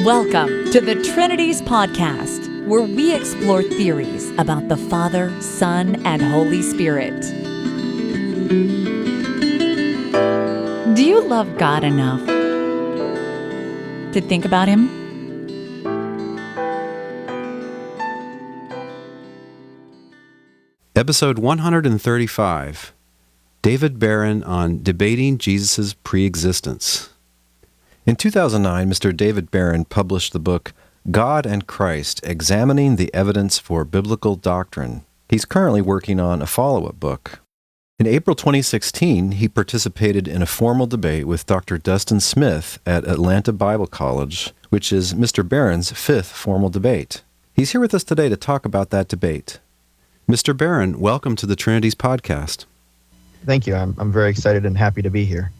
Welcome to the Trinities podcast, where we explore theories about the Father, Son, and Holy Spirit. Do you love God enough to think about Him? Episode 135, David Barron on Debating Jesus' Preexistence. In 2009, Mr. David Barron published the book God and Christ, Examining the Evidence for Biblical Doctrine. He's currently working on a follow-up book. In April 2016, he participated in a formal debate with Dr. Dustin Smith at Atlanta Bible College, which is Mr. Barron's fifth formal debate. He's here with us today to talk about that debate. Mr. Barron, welcome to the Trinities podcast. Thank you. I'm very excited and happy to be here.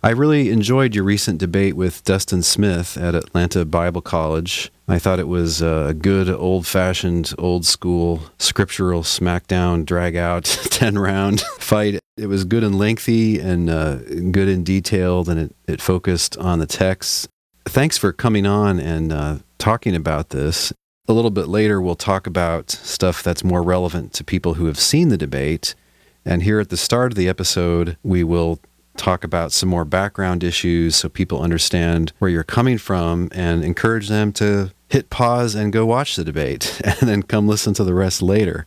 I really enjoyed your recent debate with Dustin Smith at Atlanta Bible College. I thought it was a good, old-fashioned, old-school, scriptural smackdown, drag-out, 10-round fight. It was good and lengthy and good and detailed, and it focused on the text. Thanks for coming on and talking about this. A little bit later, we'll talk about stuff that's more relevant to people who have seen the debate. And here at the start of the episode, we will talk about some more background issues so people understand where you're coming from and encourage them to hit pause and go watch the debate and then come listen to the rest later.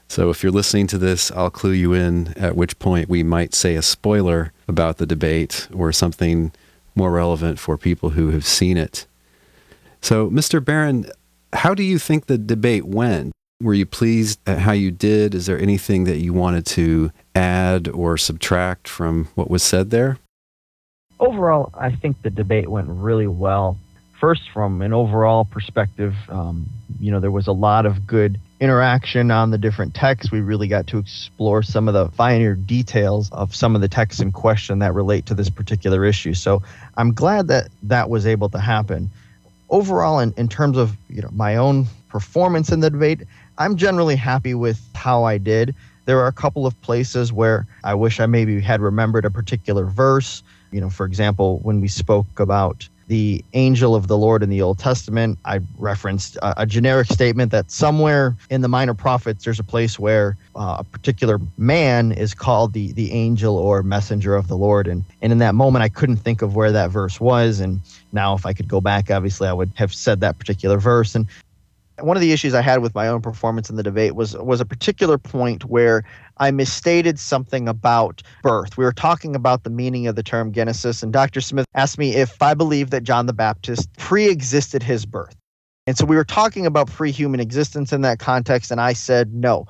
So if you're listening to this, I'll clue you in at which point we might say a spoiler about the debate or something more relevant for people who have seen it. So, Mr. Barron, how do you think the debate went? Were you pleased at how you did? Is there anything that you wanted to add or subtract from what was said there? Overall, I think the debate went really well. First, from an overall perspective, there was a lot of good interaction on the different texts. We really got to explore some of the finer details of some of the texts in question that relate to this particular issue. So I'm glad that that was able to happen. Overall, in terms of my own performance in the debate, I'm generally happy with how I did. There are a couple of places where I wish I maybe had remembered a particular verse. For example, when we spoke about the angel of the Lord in the Old Testament, I referenced a generic statement that somewhere in the Minor Prophets, there's a place where a particular man is called the angel or messenger of the Lord. And in that moment, I couldn't think of where that verse was. And now if I could go back, obviously, I would have said that particular verse. And one of the issues I had with my own performance in the debate was a particular point where I misstated something about birth. We were talking about the meaning of the term Genesis, and Dr. Smith asked me if I believed that John the Baptist pre-existed his birth. And so we were talking about pre-human existence in that context, and I said no.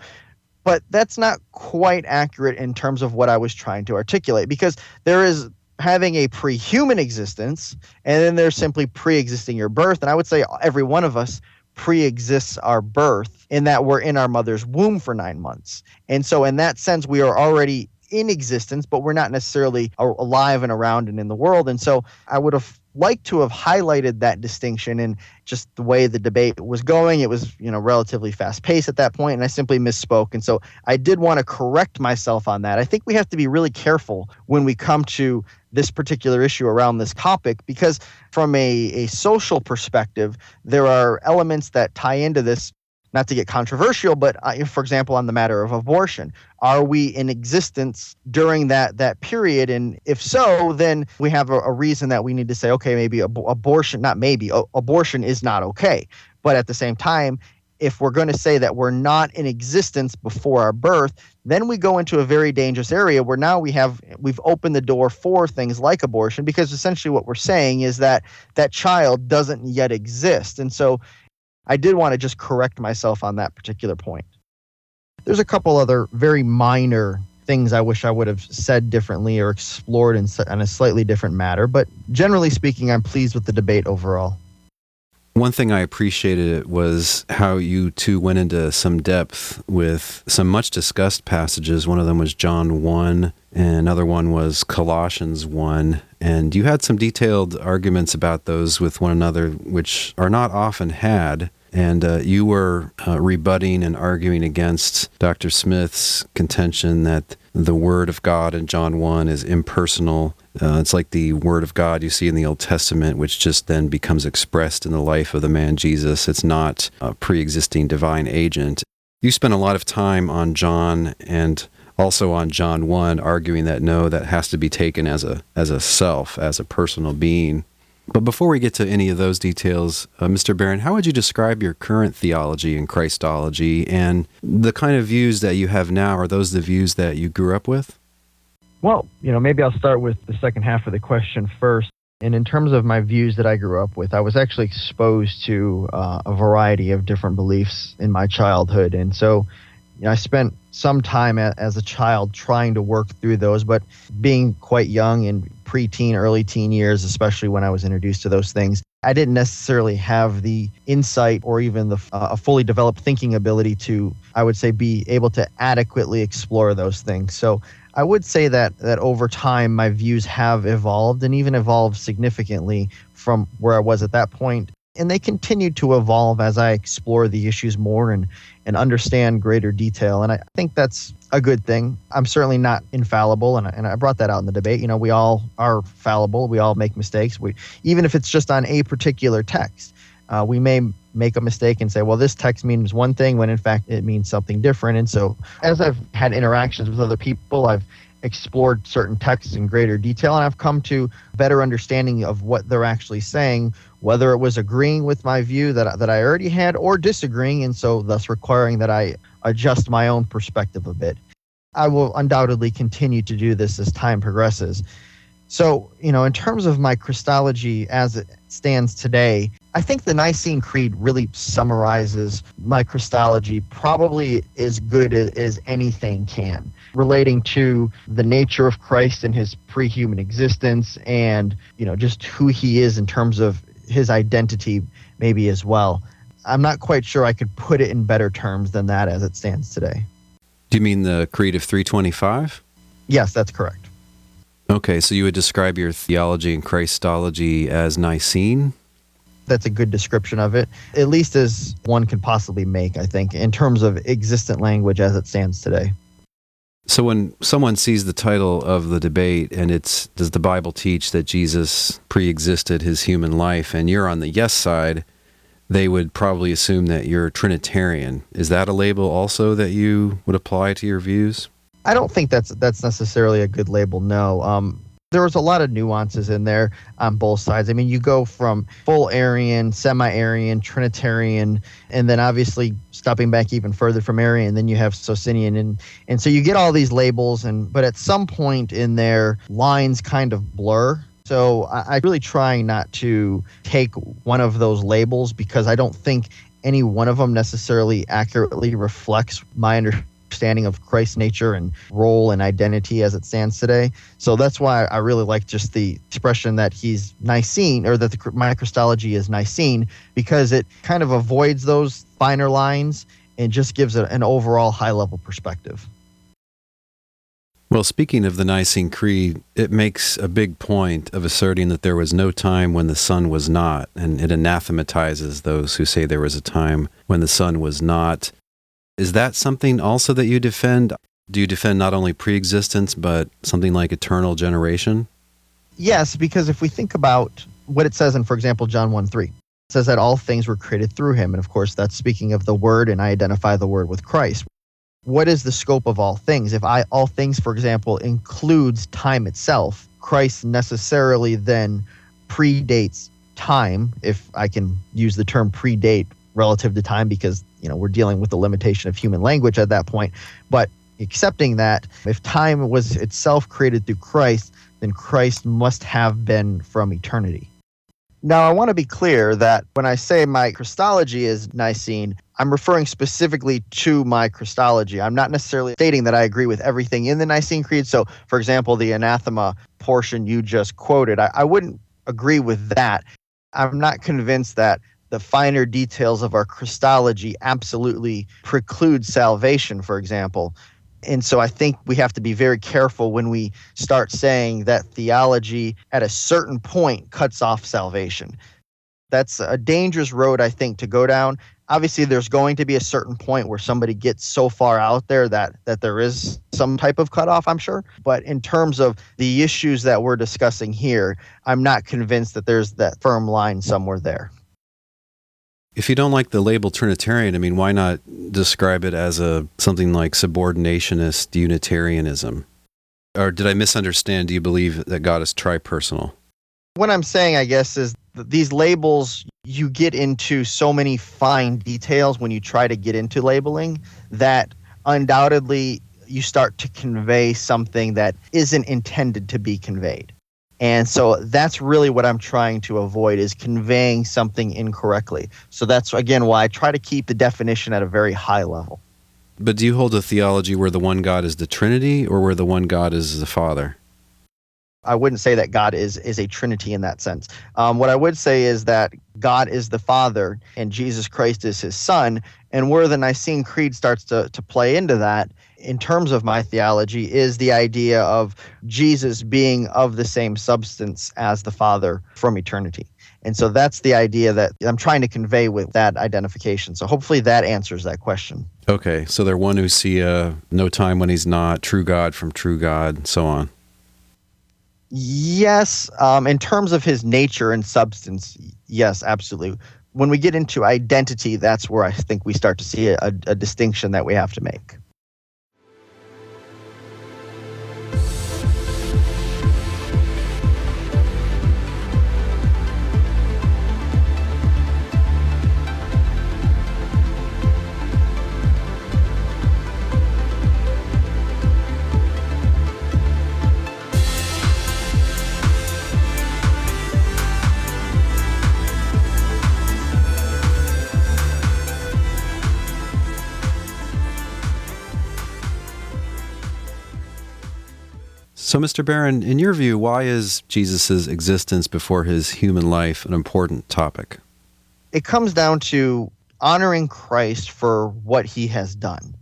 But that's not quite accurate in terms of what I was trying to articulate, because there is having a pre-human existence, and then there's simply pre-existing your birth. And I would say every one of us pre-exists our birth in that we're in our mother's womb for 9 months. And so in that sense, we are already in existence, but we're not necessarily alive and around and in the world. And so I would have liked to have highlighted that distinction in just the way the debate was going. It was, relatively fast paced at that point, and I simply misspoke. And so I did want to correct myself on that. I think we have to be really careful when we come to this particular issue around this topic, because from a social perspective, there are elements that tie into this, not to get controversial, but for example, on the matter of abortion. Are we in existence during that period? And if so, then we have a reason that we need to say, okay, maybe abortion is not okay. But at the same time, if we're going to say that we're not in existence before our birth, then we go into a very dangerous area where now we've opened the door for things like abortion, because essentially what we're saying is that that child doesn't yet exist. And so I did want to just correct myself on that particular point. There's a couple other very minor things I wish I would have said differently or explored in a slightly different matter, but generally speaking, I'm pleased with the debate overall. One thing I appreciated was how you two went into some depth with some much discussed passages. One of them was John 1, and another one was Colossians 1. And you had some detailed arguments about those with one another, which are not often had. And you were rebutting and arguing against Dr. Smith's contention that the Word of God in John 1 is impersonal. It's like the Word of God you see in the Old Testament, which just then becomes expressed in the life of the man Jesus. It's not a pre-existing divine agent. You spent a lot of time on John and also on John 1, arguing that no, that has to be taken as a self, as a personal being. But before we get to any of those details, Mr. Barron, how would you describe your current theology and Christology, and the kind of views that you have now? Are those the views that you grew up with? Well, maybe I'll start with the second half of the question first. And in terms of my views that I grew up with, I was actually exposed to a variety of different beliefs in my childhood. And so I spent some time as a child trying to work through those, but being quite young in preteen, early teen years, especially when I was introduced to those things, I didn't necessarily have the insight or even a fully developed thinking ability to, I would say, be able to adequately explore those things. So I would say that over time, my views have evolved and even evolved significantly from where I was at that point. And they continue to evolve as I explore the issues more and understand greater detail. And I think that's a good thing. I'm certainly not infallible, and I brought that out in the debate. We all are fallible. We all make mistakes. Even if it's just on a particular text, we may make a mistake and say, well, this text means one thing when in fact it means something different. And so as I've had interactions with other people, I've explored certain texts in greater detail, and I've come to better understanding of what they're actually saying, whether it was agreeing with my view that I already had or disagreeing, and so thus requiring that I adjust my own perspective a bit. I will undoubtedly continue to do this as time progresses. So, in terms of my Christology as it stands today, I think the Nicene Creed really summarizes my Christology probably as good as anything can, relating to the nature of Christ and his pre-human existence and, just who he is in terms of his identity maybe as well. I'm not quite sure I could put it in better terms than that as it stands today. Do you mean the Creed of 325? Yes, that's correct. Okay, so you would describe your theology and Christology as Nicene? That's a good description of it, at least as one could possibly make, I think, in terms of existent language as it stands today. So when someone sees the title of the debate and it's, does the Bible teach that Jesus pre-existed his human life, and you're on the yes side, they would probably assume that you're Trinitarian. Is that a label also that you would apply to your views? I don't think that's necessarily a good label, no. There was a lot of nuances in there on both sides. I mean, you go from full Arian, semi-Arian, Trinitarian, and then obviously stopping back even further from Arian, then you have Socinian. And so you get all these labels, but at some point in there, lines kind of blur. So I really try not to take one of those labels because I don't think any one of them necessarily accurately reflects my understanding of Christ's nature and role and identity as it stands today. So that's why I really like just the expression that he's Nicene, or that my Christology is Nicene, because it kind of avoids those finer lines and just gives it an overall high-level perspective. Well, speaking of the Nicene Creed, it makes a big point of asserting that there was no time when the Son was not, and it anathematizes those who say there was a time when the Son was not. Is that something also that you defend? Do you defend not only pre-existence, but something like eternal generation? Yes, because if we think about what it says in, for example, John 1:3, it says that all things were created through him. And of course, that's speaking of the Word, and I identify the Word with Christ. What is the scope of all things? If all things, for example, includes time itself, Christ necessarily then predates time, if I can use the term predate relative to time, because we're dealing with the limitation of human language at that point. But accepting that, if time was itself created through Christ, then Christ must have been from eternity. Now, I want to be clear that when I say my Christology is Nicene, I'm referring specifically to my Christology. I'm not necessarily stating that I agree with everything in the Nicene Creed. So, for example, the anathema portion you just quoted, I wouldn't agree with that. I'm not convinced that the finer details of our Christology absolutely preclude salvation, for example. And so I think we have to be very careful when we start saying that theology at a certain point cuts off salvation. That's a dangerous road, I think, to go down. Obviously, there's going to be a certain point where somebody gets so far out there that there is some type of cutoff, I'm sure. But in terms of the issues that we're discussing here, I'm not convinced that there's that firm line somewhere there. If you don't like the label Trinitarian, I mean, why not describe it as something like subordinationist Unitarianism? Or did I misunderstand? Do you believe that God is tripersonal? What I'm saying, I guess, is these labels, you get into so many fine details when you try to get into labeling that undoubtedly you start to convey something that isn't intended to be conveyed. And so that's really what I'm trying to avoid, is conveying something incorrectly. So that's, again, why I try to keep the definition at a very high level. But do you hold a theology where the one God is the Trinity or where the one God is the Father? I wouldn't say that God is a Trinity in that sense. What I would say is that God is the Father and Jesus Christ is his Son. And where the Nicene Creed starts to play into that, in terms of my theology, is the idea of Jesus being of the same substance as the Father from eternity. And so that's the idea that I'm trying to convey with that identification. So hopefully that answers that question. Okay, so they're one ousia, no time when he's not, true God from true God, so on. Yes, in terms of his nature and substance, yes, absolutely. When we get into identity, that's where I think we start to see a distinction that we have to make. So, Mr. Barron, in your view, why is Jesus' existence before his human life an important topic? It comes down to honoring Christ for what he has done.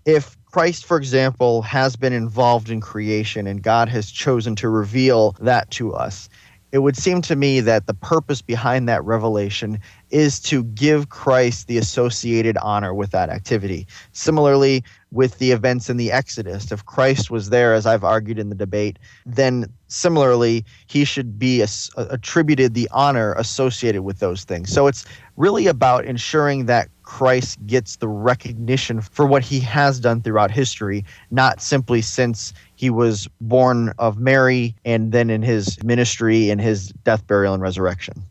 If Christ, for example, has been involved in creation and God has chosen to reveal that to us, it would seem to me that the purpose behind that revelation is to give Christ the associated honor with that activity. Similarly, with the events in the Exodus, if Christ was there, as I've argued in the debate, then similarly, he should be attributed the honor associated with those things. So it's really about ensuring that Christ gets the recognition for what he has done throughout history, not simply since he was born of Mary and then in his ministry and his death, burial, and resurrection.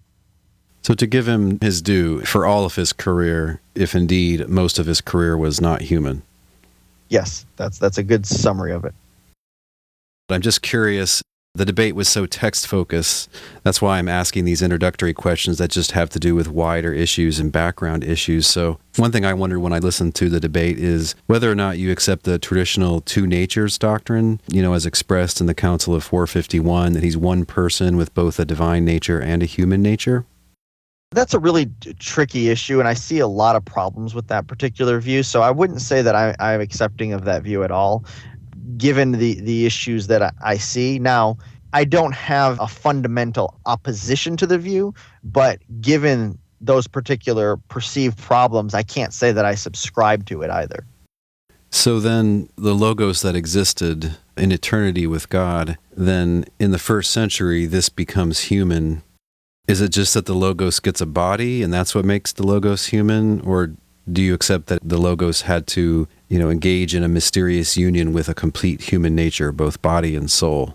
So to give him his due for all of his career, if indeed most of his career was not human. Yes, that's a good summary of it. I'm just curious, the debate was so text-focused. That's why I'm asking these introductory questions that just have to do with wider issues and background issues. So one thing I wondered when I listened to the debate is whether or not you accept the traditional two natures doctrine, as expressed in the Council of 451, that he's one person with both a divine nature and a human nature. That's a really tricky issue, and I see a lot of problems with that particular view. So I wouldn't say that I'm accepting of that view at all, given the issues that I see. Now, I don't have a fundamental opposition to the view, but given those particular perceived problems, I can't say that I subscribe to it either. So then the Logos that existed in eternity with God, then in the first century, this becomes human. Is it just that the Logos gets a body and that's what makes the Logos human? Or do you accept that the Logos had to, engage in a mysterious union with a complete human nature, both body and soul?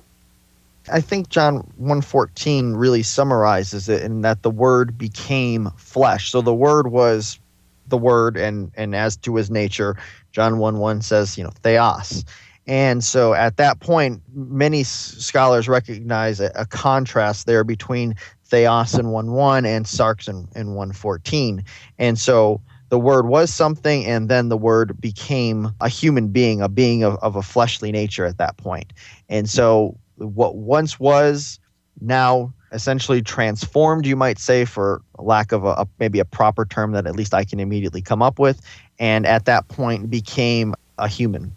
I think John 1:14 really summarizes it in that the Word became flesh. So the Word was the Word, and as to his nature, John 1:1 says, theos. And so at that point, many scholars recognize a contrast there between theos in 1:1 and sarx in 1:14. And so the Word was something, and then the Word became a human being, a being of a fleshly nature at that point. And so what once was now essentially transformed, you might say, for lack of maybe a proper term that at least I can immediately come up with, and at that point became a human.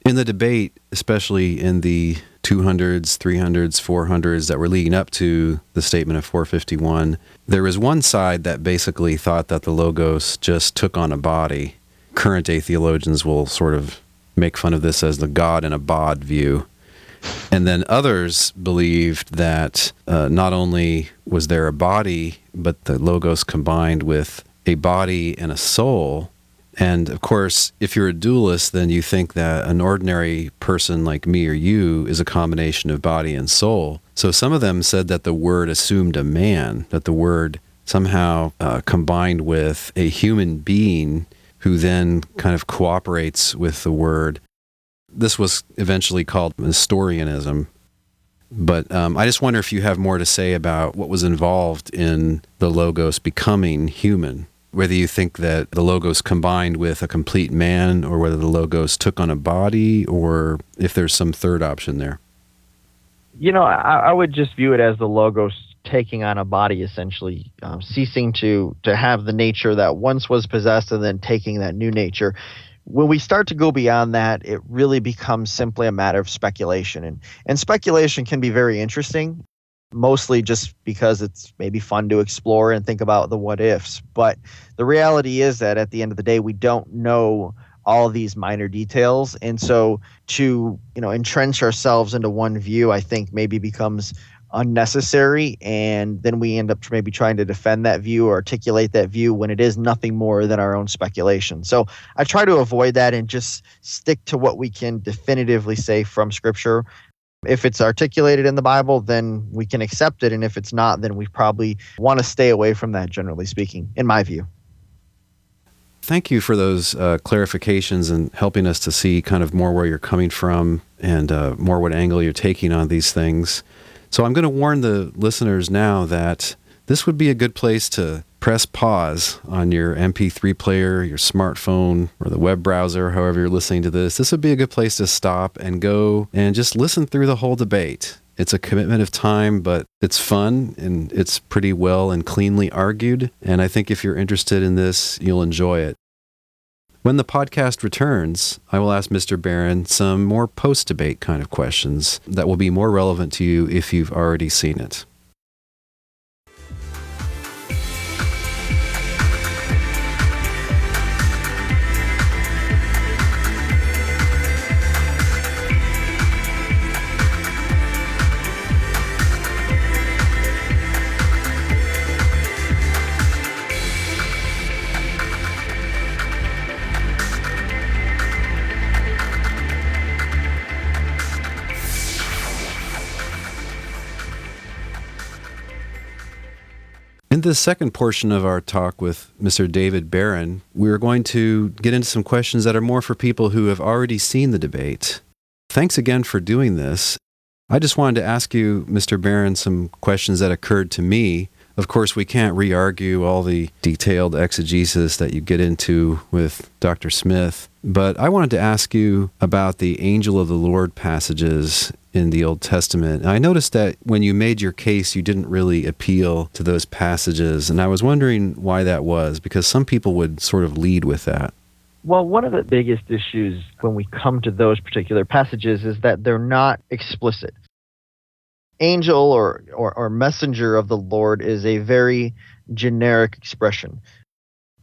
In the debate, especially in the 200s, 300s, 400s that were leading up to the statement of 451, there was one side that basically thought that the Logos just took on a body. Current-day theologians will sort of make fun of this as the God in a bod view. And then others believed that not only was there a body, but the Logos combined with a body and a soul. And of course, if you're a dualist, then you think that an ordinary person like me or you is a combination of body and soul. So some of them said that the Word assumed a man, that the Word somehow combined with a human being who then kind of cooperates with the Word. This was eventually called Nestorianism. But I just wonder if you have more to say about what was involved in the Logos becoming human. Whether you think that the Logos combined with a complete man, or whether the Logos took on a body, or if there's some third option there. I would just view it as the Logos taking on a body, essentially, ceasing to have the nature that once was possessed and then taking that new nature. When we start to go beyond that, it really becomes simply a matter of speculation. And speculation can be very interesting, mostly just because it's maybe fun to explore and think about the what ifs. But the reality is that at the end of the day, we don't know all these minor details. And so to, entrench ourselves into one view, I think maybe becomes unnecessary. And then we end up maybe trying to defend that view or articulate that view when it is nothing more than our own speculation. So I try to avoid that and just stick to what we can definitively say from Scripture. If it's articulated in the Bible, then we can accept it. And if it's not, then we probably want to stay away from that, generally speaking, in my view. Thank you for those clarifications and helping us to see kind of more where you're coming from and more what angle you're taking on these things. So I'm going to warn the listeners now that this would be a good place to press pause on your MP3 player, your smartphone, or the web browser, however you're listening to this. This would be a good place to stop and go and just listen through the whole debate. It's a commitment of time, but it's fun and it's pretty well and cleanly argued. And I think if you're interested in this, you'll enjoy it. When the podcast returns, I will ask Mr. Barron some more post-debate kind of questions that will be more relevant to you if you've already seen it. In this second portion of our talk with Mr. David Barron, we're going to get into some questions that are more for people who have already seen the debate. Thanks again for doing this. I just wanted to ask you, Mr. Barron, some questions that occurred to me. Of course, we can't re-argue all the detailed exegesis that you get into with Dr. Smith, but I wanted to ask you about the angel of the Lord passages in the Old Testament. I noticed that when you made your case, you didn't really appeal to those passages, and I was wondering why that was, because some people would sort of lead with that. Well, one of the biggest issues when we come to those particular passages is that they're not explicit. Angel or messenger of the Lord is a very generic expression.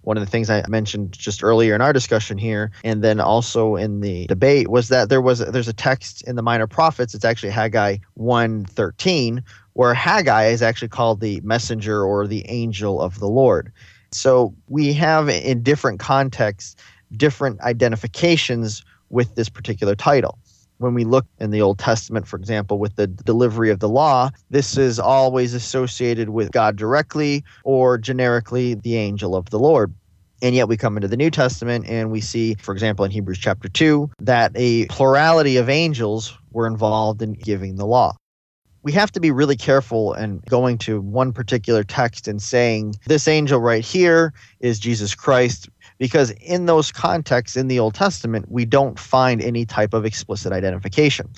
One of the things I mentioned just earlier in our discussion here, and then also in the debate, was that there's a text in the Minor Prophets, it's actually Haggai 1:13, where Haggai is actually called the messenger or the angel of the Lord. So we have in different contexts, different identifications with this particular title. When we look in the Old Testament, for example, with the delivery of the law, this is always associated with God directly or generically the angel of the Lord. And yet we come into the New Testament and we see, for example, in Hebrews chapter 2, that a plurality of angels were involved in giving the law. We have to be really careful and going to one particular text and saying, this angel right here is Jesus Christ, because in those contexts in the Old Testament, we don't find any type of explicit identification.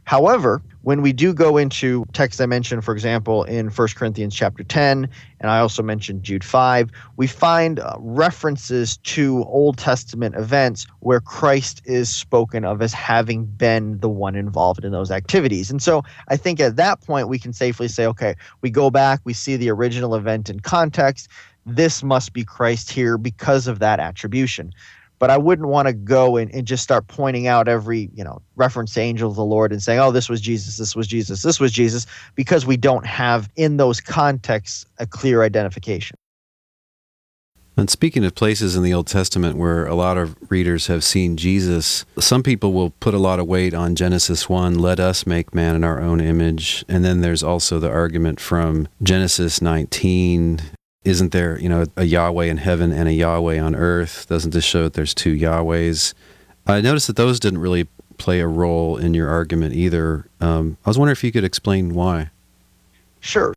However, when we do go into texts I mentioned, for example, in 1 Corinthians chapter 10, and I also mentioned Jude 5, we find references to Old Testament events where Christ is spoken of as having been the one involved in those activities. And so I think at that point we can safely say, okay, we go back, we see the original event in context. This must be Christ here because of that attribution. But I wouldn't want to go and just start pointing out every, reference to angel of the Lord and saying, oh, this was Jesus, this was Jesus, this was Jesus, because we don't have in those contexts a clear identification. And speaking of places in the Old Testament where a lot of readers have seen Jesus, some people will put a lot of weight on Genesis 1, let us make man in our own image. And then there's also the argument from Genesis 19, isn't there, a Yahweh in heaven and a Yahweh on earth? Doesn't this show that there's two Yahwehs? I noticed that those didn't really play a role in your argument either. I was wondering if you could explain why. Sure.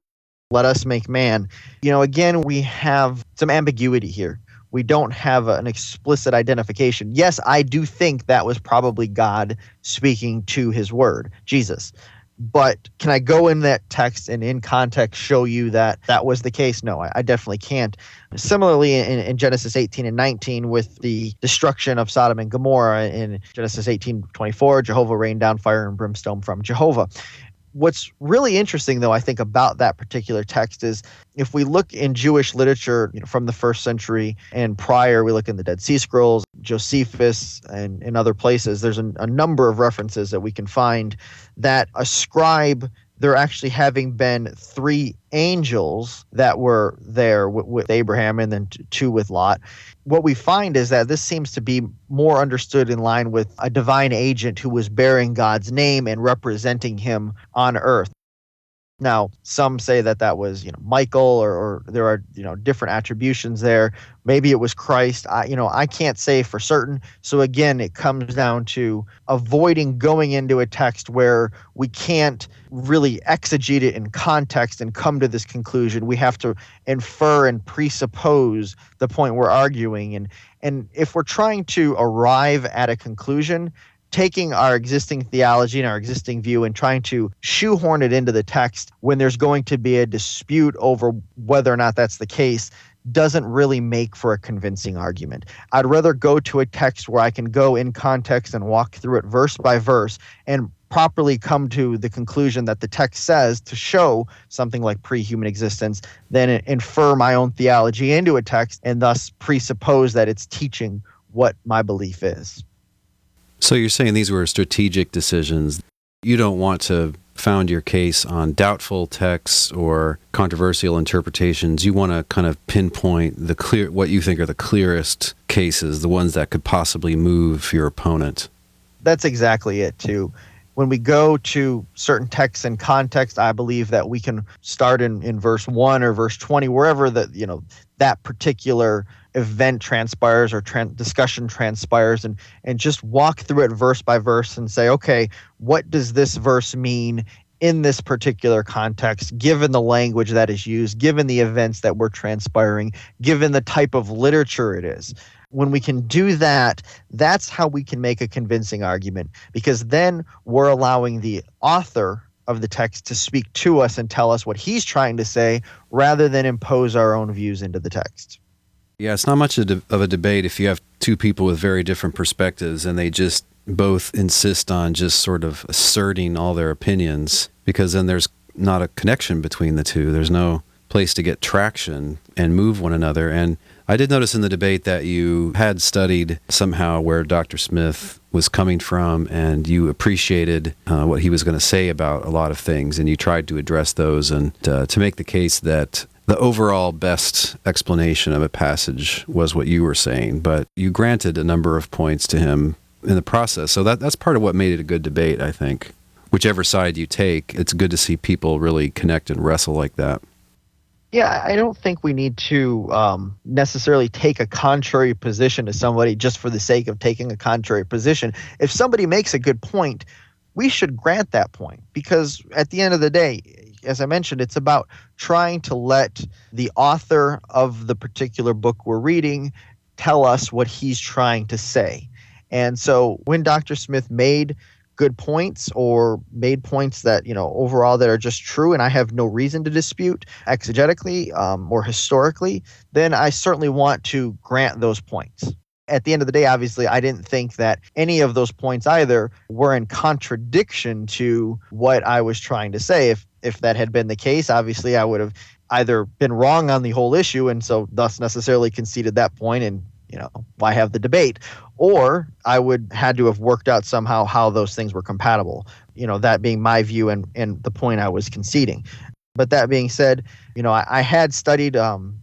Let us make man. Again, we have some ambiguity here. We don't have an explicit identification. Yes, I do think that was probably God speaking to his word, Jesus. But can I go in that text and in context show you that that was the case? No, I definitely can't. Similarly, in Genesis 18 and 19, with the destruction of Sodom and Gomorrah, in Genesis 18:24, Jehovah rained down fire and brimstone from Jehovah. What's really interesting, though, I think about that particular text is if we look in Jewish literature from the first century and prior, we look in the Dead Sea Scrolls, Josephus, and in other places, there's a number of references that we can find that ascribe there actually having been three angels that were there with Abraham and then two with Lot. What we find is that this seems to be more understood in line with a divine agent who was bearing God's name and representing him on earth. Now, some say that was, Michael, or there are, different attributions there. Maybe it was Christ. I can't say for certain. So again, it comes down to avoiding going into a text where we can't really exegete it in context and come to this conclusion. We have to infer and presuppose the point we're arguing. And if we're trying to arrive at a conclusion, taking our existing theology and our existing view and trying to shoehorn it into the text when there's going to be a dispute over whether or not that's the case doesn't really make for a convincing argument. I'd rather go to a text where I can go in context and walk through it verse by verse and properly come to the conclusion that the text says to show something like pre-human existence than infer my own theology into a text and thus presuppose that it's teaching what my belief is. So you're saying these were strategic decisions. You don't want to found your case on doubtful texts or controversial interpretations. You want to kind of pinpoint what you think are the clearest cases, the ones that could possibly move your opponent. That's exactly it, too. When we go to certain texts and context, I believe that we can start in verse 1 or verse 20, wherever that particular event transpires or discussion transpires, and just walk through it verse by verse and say, okay, what does this verse mean in this particular context, given the language that is used, given the events that were transpiring, given the type of literature it is. When we can do that, that's how we can make a convincing argument, because then we're allowing the author of the text to speak to us and tell us what he's trying to say rather than impose our own views into the text. Yeah, it's not much of a debate if you have two people with very different perspectives and they just both insist on just sort of asserting all their opinions, because then there's not a connection between the two. There's no place to get traction and move one another. And I did notice in the debate that you had studied somehow where Dr. Smith was coming from, and you appreciated what he was going to say about a lot of things, and you tried to address those and to make the case that the overall best explanation of a passage was what you were saying, but you granted a number of points to him in the process. So that's part of what made it a good debate, I think. Whichever side you take, it's good to see people really connect and wrestle like that. Yeah, I don't think we need to necessarily take a contrary position to somebody just for the sake of taking a contrary position. If somebody makes a good point, we should grant that point, because at the end of the day, as I mentioned, it's about trying to let the author of the particular book we're reading tell us what he's trying to say. And so when Dr. Smith made good points or made points that, overall that are just true and I have no reason to dispute exegetically or historically, then I certainly want to grant those points. At the end of the day, obviously, I didn't think that any of those points either were in contradiction to what I was trying to say. If that had been the case, obviously, I would have either been wrong on the whole issue and so thus necessarily conceded that point and, why have the debate? Or I would had to have worked out somehow how those things were compatible, that being my view and the point I was conceding. But that being said, I had studied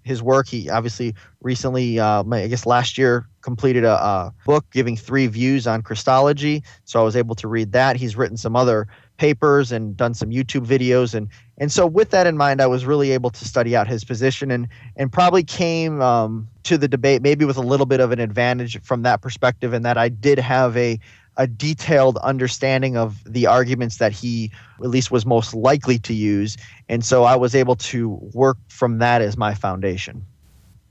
his work. He obviously recently, I guess last year, completed a book giving 3 views on Christology. So I was able to read that. He's written some other papers and done some YouTube videos. And so with that in mind, I was really able to study out his position and probably came to the debate maybe with a little bit of an advantage from that perspective, in that I did have a detailed understanding of the arguments that he at least was most likely to use. And so I was able to work from that as my foundation.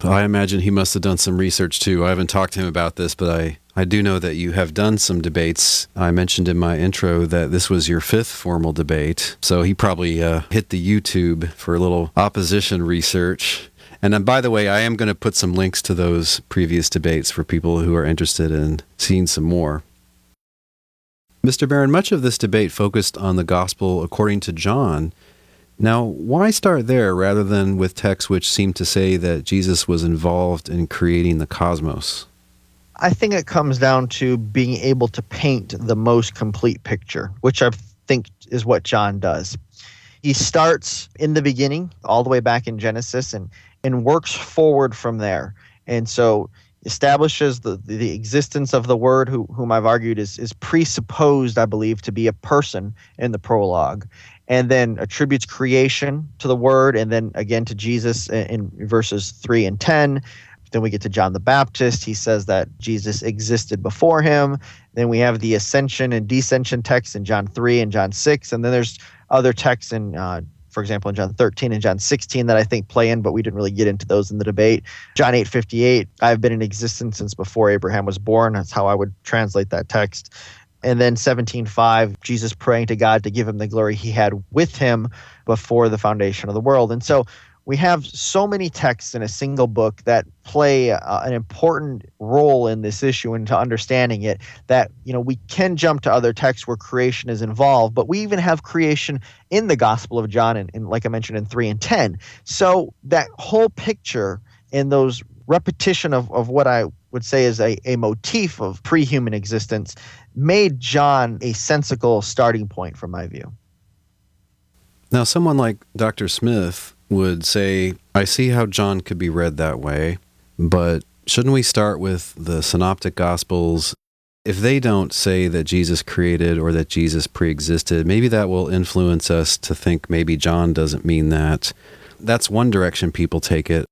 I imagine he must have done some research too. I haven't talked to him about this, but I do know that you have done some debates. I mentioned in my intro that this was your 5th formal debate. So he probably hit the YouTube for a little opposition research. And then, by the way, I am going to put some links to those previous debates for people who are interested in seeing some more. Mr. Barron, much of this debate focused on the gospel according to John. Now, why start there rather than with texts which seem to say that Jesus was involved in creating the cosmos? I think it comes down to being able to paint the most complete picture, which I think is what John does. He starts in the beginning, all the way back in Genesis, and works forward from there. And so establishes the existence of the Word, whom I've argued is presupposed, I believe, to be a person in the prologue, and then attributes creation to the Word, and then again to Jesus in verses 3 and 10. Then we get to John the Baptist. He says that Jesus existed before him. Then we have the ascension and descension texts in John 3 and John 6, and then there's other texts in for example, in John 13 and John 16 that I think play in, but we didn't really get into those in the debate. John 8:58, I've been in existence since before Abraham was born. That's how I would translate that text. And then 17:5, Jesus praying to God to give him the glory he had with him before the foundation of the world. And so we have so many texts in a single book that play an important role in this issue and to understanding it, that we can jump to other texts where creation is involved, but we even have creation in the Gospel of John, and like I mentioned, in 3 and 10. So that whole picture and those repetition of what I would say is a motif of pre-human existence made John a sensible starting point from my view. Now, someone like Dr. Smith would say, I see how John could be read that way, but shouldn't we start with the Synoptic Gospels? If they don't say that Jesus created or that Jesus preexisted, maybe that will influence us to think maybe John doesn't mean that. That's one direction people take it.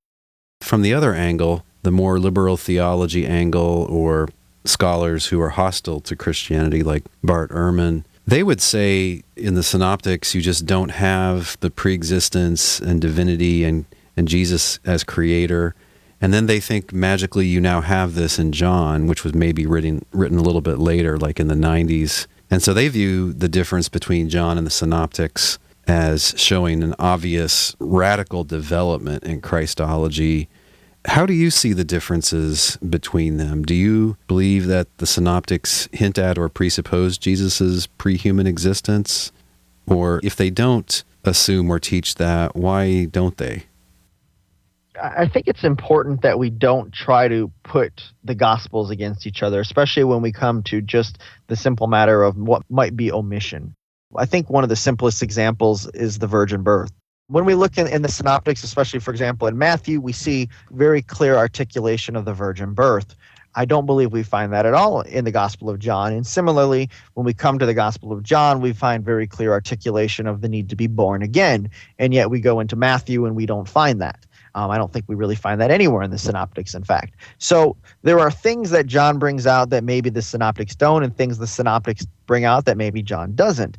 From the other angle, the more liberal theology angle, or scholars who are hostile to Christianity like Bart Ehrman, they would say in the Synoptics, you just don't have the preexistence and divinity and Jesus as creator. And then they think magically you now have this in John, which was maybe written a little bit later, like in the 90s. And so they view the difference between John and the Synoptics as showing an obvious radical development in Christology. How do you see the differences between them? Do you believe that the Synoptics hint at or presuppose Jesus' pre-human existence? Or if they don't assume or teach that, why don't they? I think it's important that we don't try to put the Gospels against each other, especially when we come to just the simple matter of what might be omission. I think one of the simplest examples is the virgin birth. When we look in the Synoptics, especially, for example, in Matthew, we see very clear articulation of the virgin birth. I don't believe we find that at all in the Gospel of John. And similarly, when we come to the Gospel of John, we find very clear articulation of the need to be born again. And yet we go into Matthew and we don't find that. I don't think we really find that anywhere in the Synoptics, in fact. So there are things that John brings out that maybe the Synoptics don't, and things the Synoptics bring out that maybe John doesn't.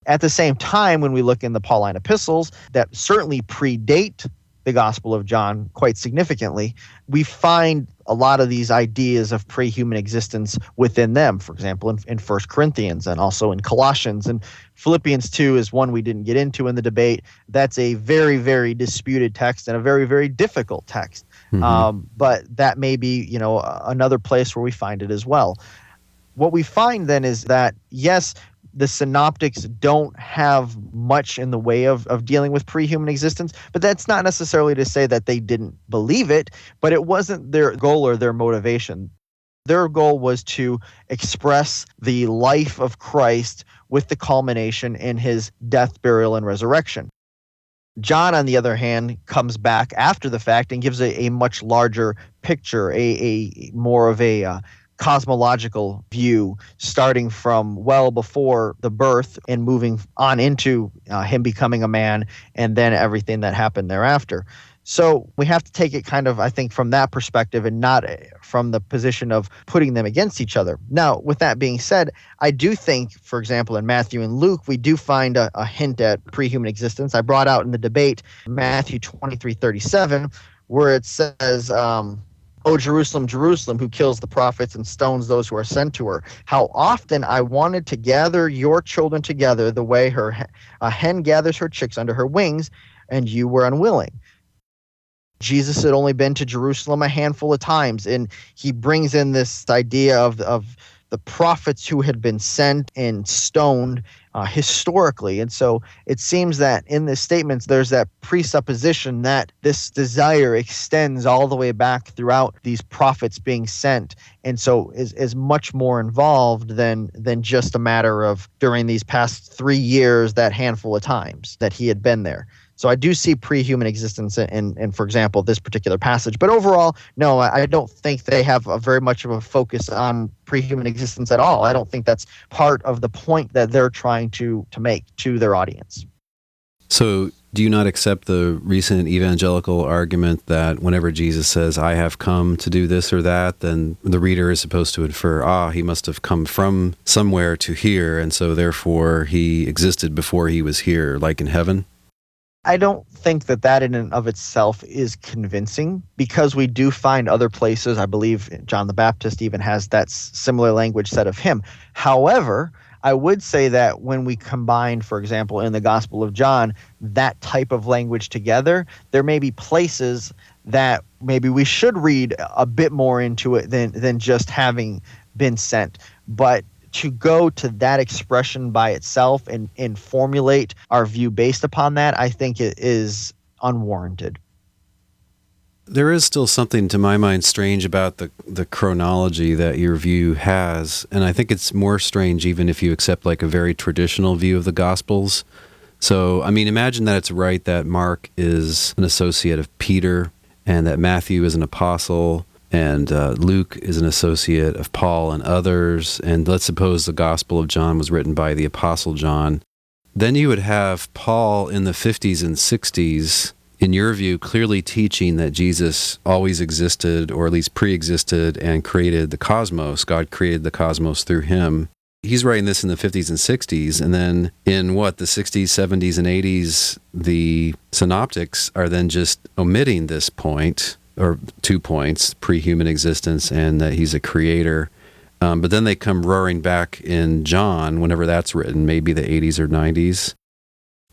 At the same time, when we look in the Pauline epistles that certainly predate the Gospel of John quite significantly, we find a lot of these ideas of pre-human existence within them. For example, in 1 Corinthians and also in Colossians. And Philippians 2 is one we didn't get into in the debate. That's a very, very disputed text and a very, very difficult text. But that may be, another place where we find it as well. What we find then is that, yes, the synoptics don't have much in the way of dealing with pre-human existence, but that's not necessarily to say that they didn't believe it, but it wasn't their goal or their motivation. Their goal was to express the life of Christ with the culmination in his death, burial, and resurrection. John, on the other hand, comes back after the fact and gives a much larger picture, a more of a cosmological view, starting from well before the birth and moving on into him becoming a man and then everything that happened thereafter. So we have to take it kind of, I think, from that perspective and not from the position of putting them against each other. Now, with that being said, I do think, for example, in Matthew and Luke, we do find a hint at pre-human existence. I brought out in the debate Matthew 23:37, where it says, "O Jerusalem, Jerusalem, who kills the prophets and stones those who are sent to her. How often I wanted to gather your children together the way a hen gathers her chicks under her wings, and you were unwilling." Jesus had only been to Jerusalem a handful of times, and he brings in this idea of the prophets who had been sent and stoned historically. And so it seems that in this statement, there's that presupposition that this desire extends all the way back throughout these prophets being sent. And so is much more involved than just a matter of during these past 3 years, that handful of times that he had been there. So I do see pre-human existence in, for example, this particular passage. But overall, no, I don't think they have very much of a focus on pre-human existence at all. I don't think that's part of the point that they're trying to make to their audience. So do you not accept the recent evangelical argument that whenever Jesus says, "I have come to do this or that," then the reader is supposed to infer, he must have come from somewhere to here, and so therefore he existed before he was here, like in heaven? I don't think that in and of itself is convincing, because we do find other places. I believe John the Baptist even has that similar language said of him. However, I would say that when we combine, for example, in the Gospel of John, that type of language together, there may be places that maybe we should read a bit more into it than just having been sent. But to go to that expression by itself and formulate our view based upon that, I think it is unwarranted. There is still something, to my mind, strange about the chronology that your view has, and I think it's more strange even if you accept like a very traditional view of the Gospels. So, I mean, imagine that it's right that Mark is an associate of Peter, and that Matthew is an apostle, and Luke is an associate of Paul and others, and let's suppose the Gospel of John was written by the Apostle John. Then you would have Paul in the 50s and 60s, in your view, clearly teaching that Jesus always existed, or at least pre-existed, and created the cosmos. God created the cosmos through him. He's writing this in the 50s and 60s, and then in the 60s, 70s, and 80s, the synoptics are then just omitting this point, or 2 points, pre-human existence and that he's a creator. But then they come roaring back in John, whenever that's written, maybe the 80s or 90s.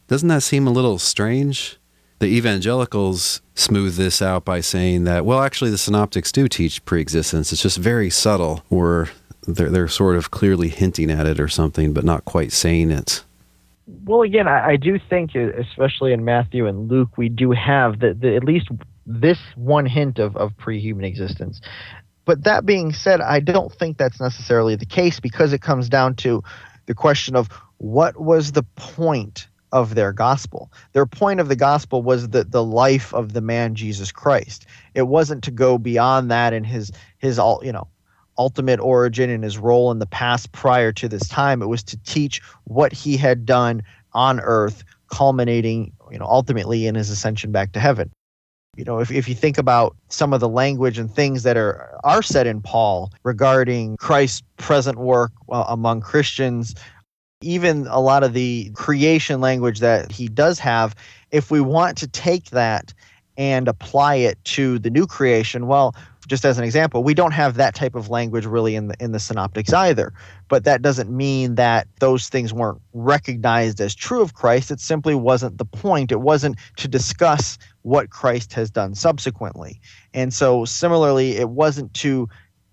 Doesn't that seem a little strange? The evangelicals smooth this out by saying that, well, actually the synoptics do teach pre-existence. It's just very subtle, or they're sort of clearly hinting at it or something, but not quite saying it. Well, again, I do think, especially in Matthew and Luke, we do have the at least this one hint of pre-human existence. But that being said, I don't think that's necessarily the case, because it comes down to the question of what was the point of their gospel. Their point of the gospel was the life of the man Jesus Christ. It wasn't to go beyond that in his ultimate origin and his role in the past prior to this time. It was to teach what he had done on earth, culminating ultimately in his ascension back to heaven. If you think about some of the language and things that are said in Paul regarding Christ's present work among Christians, even a lot of the creation language that he does have, if we want to take that and apply it to the new creation. Well, just as an example, we don't have that type of language really in the synoptics either. But that doesn't mean that those things weren't recognized as true of Christ. It simply wasn't the point. It wasn't to discuss what Christ has done subsequently. And so similarly, it wasn't to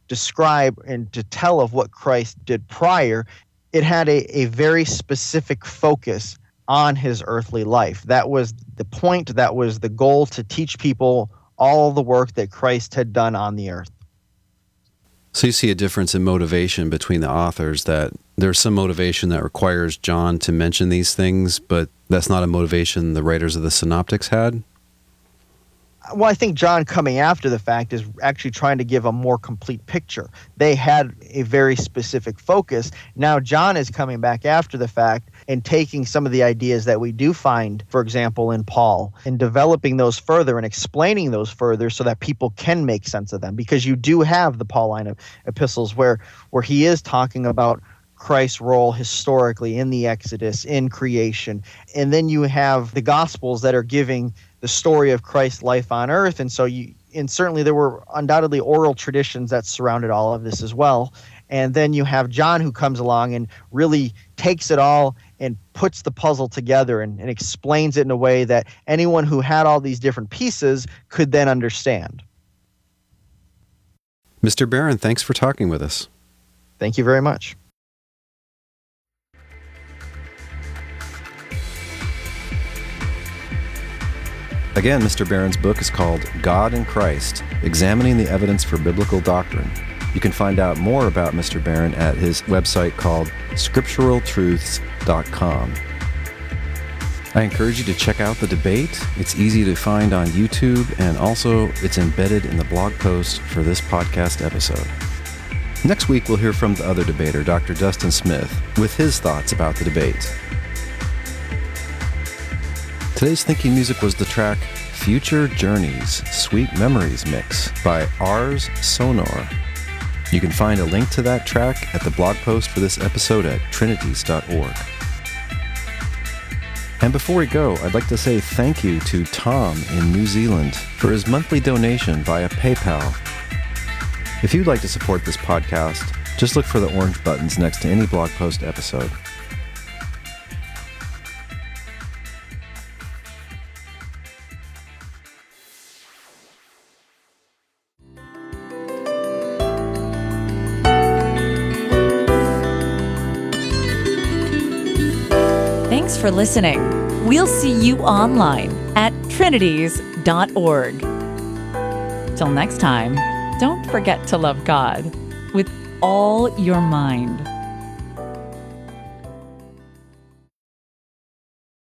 describe and to tell of what Christ did prior. It had a very specific focus on his earthly life. That was the point, that was the goal, to teach people all the work that Christ had done on the earth. So you see a difference in motivation between the authors, that there's some motivation that requires John to mention these things, but that's not a motivation the writers of the Synoptics had? Well, I think John coming after the fact is actually trying to give a more complete picture. They had a very specific focus. Now John is coming back after the fact and taking some of the ideas that we do find, for example, in Paul, and developing those further and explaining those further so that people can make sense of them. Because you do have the Pauline epistles where he is talking about Christ's role historically in the Exodus, in creation. And then you have the Gospels that are giving the story of Christ's life on earth. And certainly there were undoubtedly oral traditions that surrounded all of this as well. And then you have John, who comes along and really takes it all and puts the puzzle together and explains it in a way that anyone who had all these different pieces could then understand. Mr. Barron, thanks for talking with us. Thank you very much. Again, Mr. Barron's book is called God in Christ, Examining the Evidence for Biblical Doctrine. You can find out more about Mr. Barron at his website called scripturaltruths.com. I encourage you to check out the debate. It's easy to find on YouTube, and also it's embedded in the blog post for this podcast episode. Next week, we'll hear from the other debater, Dr. Dustin Smith, with his thoughts about the debate. Today's thinking music was the track Future Journeys, Sweet Memories Mix by Ars Sonor. You can find a link to that track at the blog post for this episode at trinities.org. And before we go, I'd like to say thank you to Tom in New Zealand for his monthly donation via PayPal. If you'd like to support this podcast, just look for the orange buttons next to any blog post episode. Thanks for listening. We'll see you online at trinities.org. Till next time, don't forget to love God with all your mind.